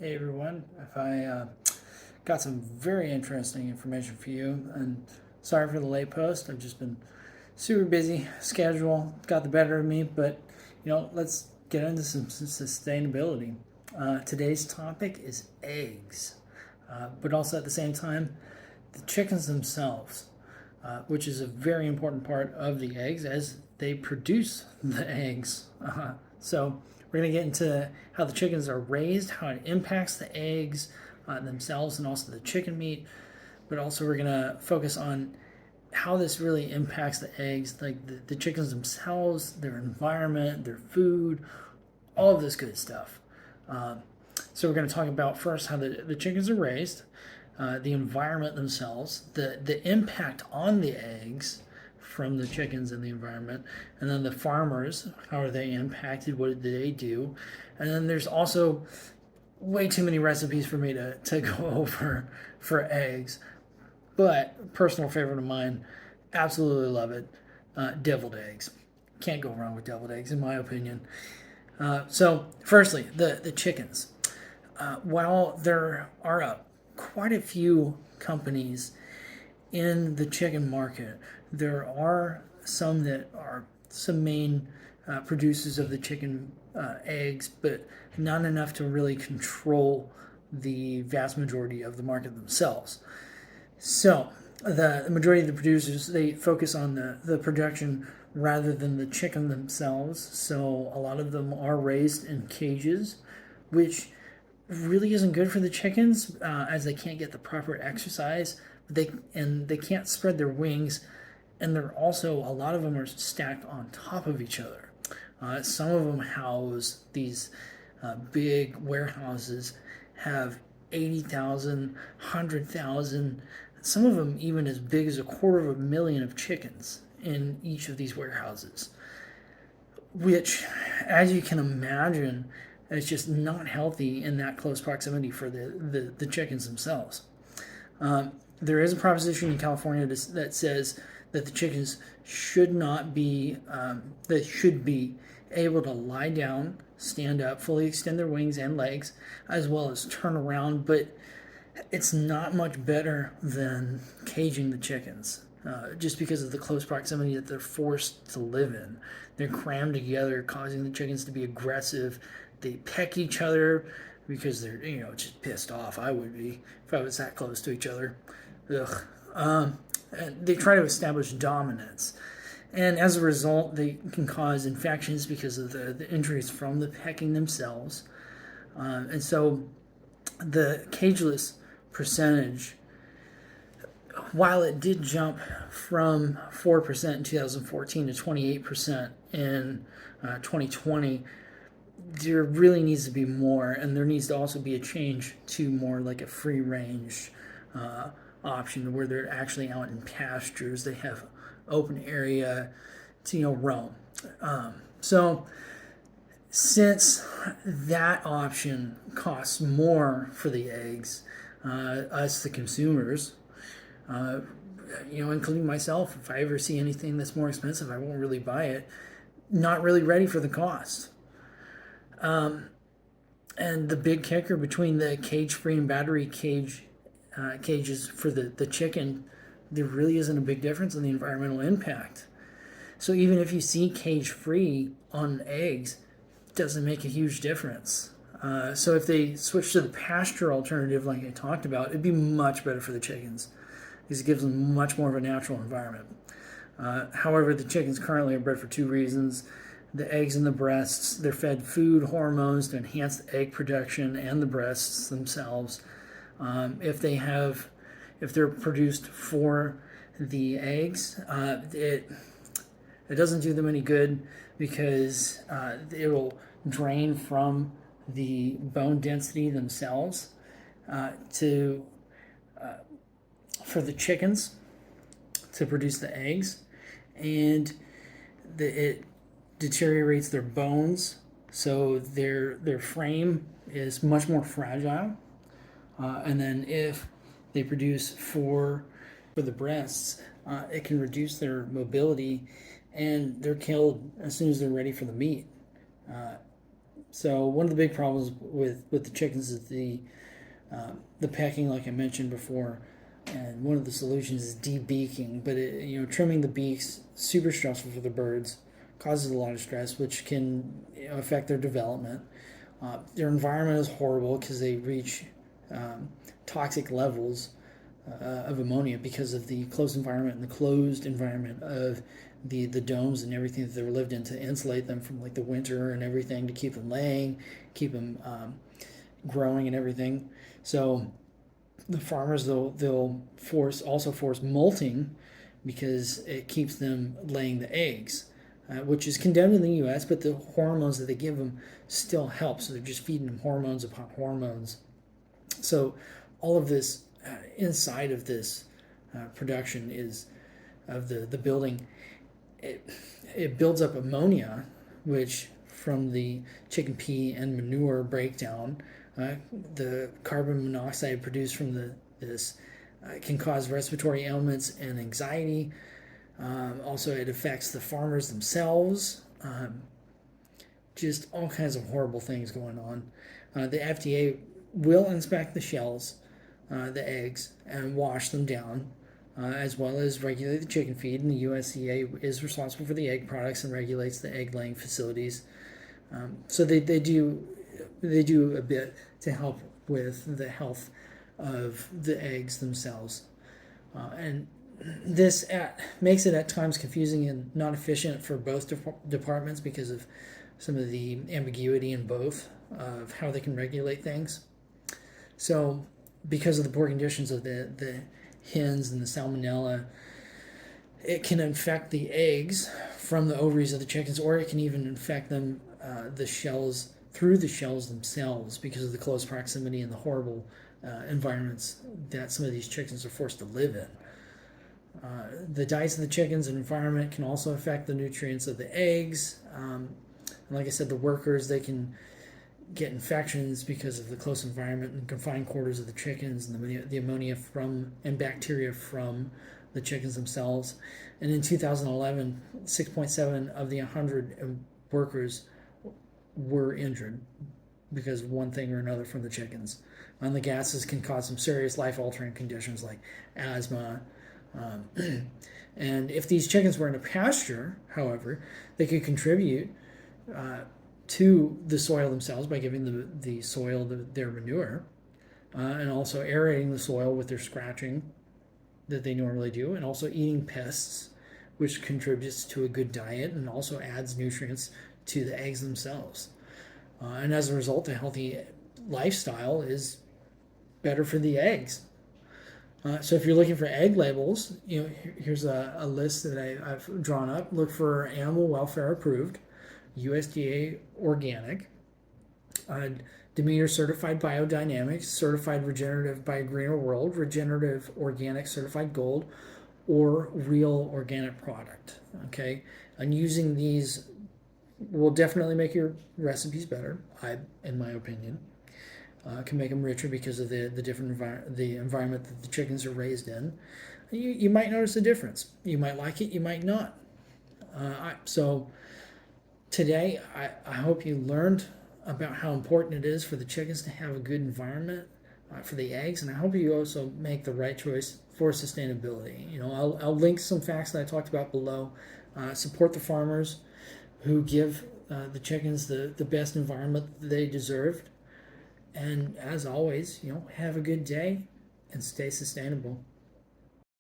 Hey everyone, if I got some very interesting information for you, and sorry for the late post. I've just been super busy. Schedule got the better of me, but let's get into some sustainability. Today's topic is eggs, but also at the same time, the chickens themselves, which is a very important part of the eggs as they produce the eggs. So we're going to get into how the chickens are raised, how it impacts the eggs themselves, and also the chicken meat. But also we're going to focus on how this really impacts the eggs, like the chickens themselves, their environment, their food, all of this good stuff. So we're going to talk about first how the chickens are raised, the environment themselves, the impact on the eggs from the chickens and the environment, and then the farmers, how are they impacted, what do they do, and then there's also way too many recipes for me to go over for eggs, but personal favorite of mine, absolutely love it, deviled eggs. Can't go wrong with deviled eggs in my opinion. So firstly, the chickens. While there are quite a few companies in the chicken market, there are some that are some main producers of the chicken eggs, but not enough to really control the vast majority of the market themselves. So the majority of the producers, they focus on the production rather than the chicken themselves. So a lot of them are raised in cages, which really isn't good for the chickens as they can't get the proper exercise. They can't spread their wings, and they're also, a lot of them are stacked on top of each other. Some of them house these big warehouses, have 80,000, 100,000, some of them even as big as 250,000 of chickens in each of these warehouses, which, as you can imagine, is just not healthy in that close proximity for the chickens themselves. There is a proposition in California that says that the chickens should not be, they should be able to lie down, stand up, fully extend their wings and legs, as well as turn around, but it's not much better than caging the chickens. Just because of the close proximity that they're forced to live in. They're crammed together, causing the chickens to be aggressive. They peck each other because they're, just pissed off. I would be if I was that close to each other. Ugh. And they try to establish dominance. And as a result, they can cause infections because of the injuries from the pecking themselves. And so the cageless percentage, while it did jump from 4% in 2014 to 28% in 2020, there really needs to be more, and there needs to also be a change to more like a free range option where they're actually out in pastures. They have open area to roam. So since that option costs more for the eggs, us the consumers, including myself, if I ever see anything that's more expensive, I won't really buy it. Not really ready for the cost. And the big kicker between the cage-free and battery cages for the chicken, there really isn't a big difference in the environmental impact. So even if you see cage-free on eggs, it doesn't make a huge difference. So if they switch to the pasture alternative like I talked about, it'd be much better for the chickens because it gives them much more of a natural environment. However, the chickens currently are bred for two reasons. The eggs and the breasts, they're fed food, hormones to enhance the egg production and the breasts themselves. If they're produced for the eggs, it doesn't do them any good because it'll drain from the bone density themselves for the chickens to produce the eggs, and it deteriorates their bones, so their frame is much more fragile. And then if they produce for the breasts, it can reduce their mobility, and they're killed as soon as they're ready for the meat. So one of the big problems with the chickens is the pecking, like I mentioned before, and one of the solutions is debeaking. But trimming the beaks super stressful for the birds, causes a lot of stress, which can affect their development. Their environment is horrible because they reach toxic levels of ammonia because of the closed environment and the closed environment of the domes and everything that they're lived in to insulate them from like the winter and everything, to keep them laying, keep them growing and everything. So the farmers they'll force molting because it keeps them laying the eggs, which is condemned in the U.S. But the hormones that they give them still help. So they're just feeding them hormones upon hormones. So all of this inside of this production is of the building. It builds up ammonia, which from the chicken pee and manure breakdown, the carbon monoxide produced from this can cause respiratory ailments and anxiety. Also, it affects the farmers themselves. Just all kinds of horrible things going on. The FDA will inspect the shells, the eggs, and wash them down, as well as regulate the chicken feed. And the USDA is responsible for the egg products and regulates the egg laying facilities. So they do a bit to help with the health of the eggs themselves. And this makes it at times confusing and not efficient for both departments because of some of the ambiguity in both of how they can regulate things. So because of the poor conditions of the hens and the salmonella, it can infect the eggs from the ovaries of the chickens, or it can even infect them, the shells, through the shells themselves because of the close proximity and the horrible environments that some of these chickens are forced to live in. The diets of the chickens and environment can also affect the nutrients of the eggs. And like I said, the workers, they can get infections because of the close environment and confined quarters of the chickens and the ammonia from and bacteria from the chickens themselves. And in 2011, 6.7 of the 100 workers were injured because of one thing or another from the chickens. And the gases can cause some serious life-altering conditions like asthma. And if these chickens were in a pasture, however, they could contribute to the soil themselves by giving the soil their manure, and also aerating the soil with their scratching that they normally do, and also eating pests, which contributes to a good diet and also adds nutrients to the eggs themselves. And as a result, a healthy lifestyle is better for the eggs. So if you're looking for egg labels, here's a list that I've drawn up. Look for animal welfare approved, USDA organic, Demeter certified biodynamics, certified regenerative by Greener World, regenerative organic certified gold, or real organic product. Okay, and using these will definitely make your recipes better. In my opinion, can make them richer because of the different environment that the chickens are raised in. You might notice a difference. You might like it. You might not. So today, I hope you learned about how important it is for the chickens to have a good environment for the eggs, and I hope you also make the right choice for sustainability. I'll link some facts that I talked about below. Support the farmers who give the chickens the best environment that they deserve. And as always, have a good day and stay sustainable.